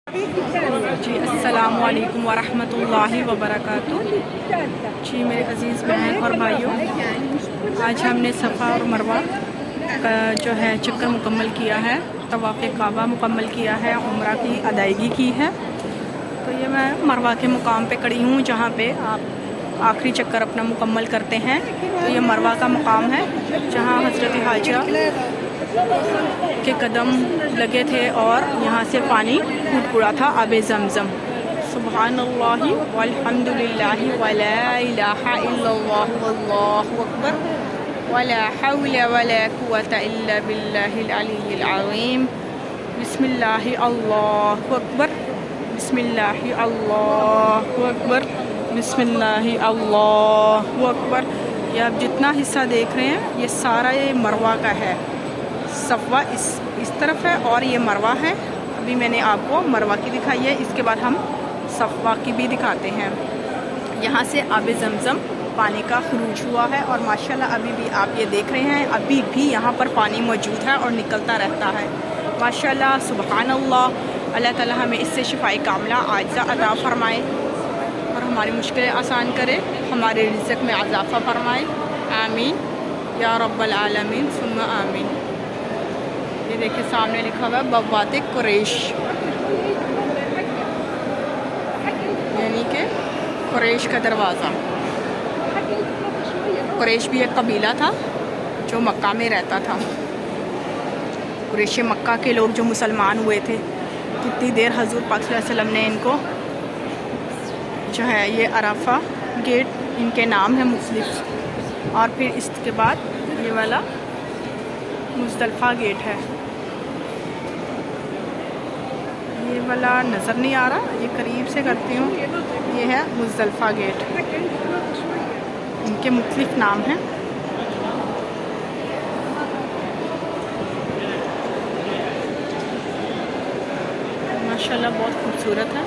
जी अस्सलामु अलैकुम वरहमतुल्लाहि वबरकातुहू। जी मेरे अज़ीज़ बहन और भाइयों, आज हमने सफ़ा और मरवा का जो है चक्कर मुकम्मल किया है, तवाफ़ काबा मुकम्मल किया है, उम्रा की अदायगी की है। तो ये मैं मरवा के मुकाम पे खड़ी हूँ जहाँ पे आप आखिरी चक्कर अपना मुकम्मल करते हैं। तो ये मरवा का मुकाम है जहाँ हज़रत हाजरा के कदम लगे थे और यहाँ से पानी फूट पड़ा था आबे ज़मज़म। सुबहानल्लाहि वल्हम्दुलिल्लाहि वला इलाहा इल्लल्लाहु वल्लाहु अकबर वला हौला वला कुव्वता इल्ला बिल्लाहिल अलिय्यिल अज़ीम। बिस्मिल्लाहि अल्लाहु अकबर, बिस्मिल्लाहि अल्लाहु अकबर, बिस्मिल्लाहि अल्लाहु अकबर। ये आप जितना हिस्सा देख रहे हैं ये सारा ये मरवा का है। सफ़वा इस तरफ है और ये मरवा है। अभी मैंने आपको मरवा की दिखाई है, इसके बाद हम सफ़वा की भी दिखाते हैं। यहाँ से आबे ज़मज़म पानी का खरूज हुआ है और माशाल्लाह अभी भी आप ये देख रहे हैं, अभी भी यहाँ पर पानी मौजूद है और निकलता रहता है। माशाल्लाह सुबहानल्लाह। अल्लाह ताला हमें इससे शिफाई कामला आजिज़ा अता फ़रमाए और हमारी मुश्किलें आसान करे, हमारे रिज़्क़ में इज़ाफ़ा फ़रमाए। आमीन या रब्बल आलमीन सुम्मा आमीन। ये देखिए सामने लिखा हुआ है बवाते कुरैश, यानी कि कुरैश का दरवाज़ा। कुरैश भी एक कबीला था जो मक्का में रहता था। कुरैश मक्का के लोग जो मुसलमान हुए थे, कितनी देर हजूर पाक सल्लल्लाहु अलैहि वसल्लम ने इनको जो है ये अरफा गेट इनके नाम है मुख्तलिफ, और फिर इसके बाद ये वाला मुज़दलिफ़ा गेट है। ये वाला नज़र नहीं आ रहा, ये करीब से करती हूँ। ये है मुज़दलिफ़ा गेट, इनके मुख्तलिफ नाम हैं। माशाल्लाह बहुत खूबसूरत है।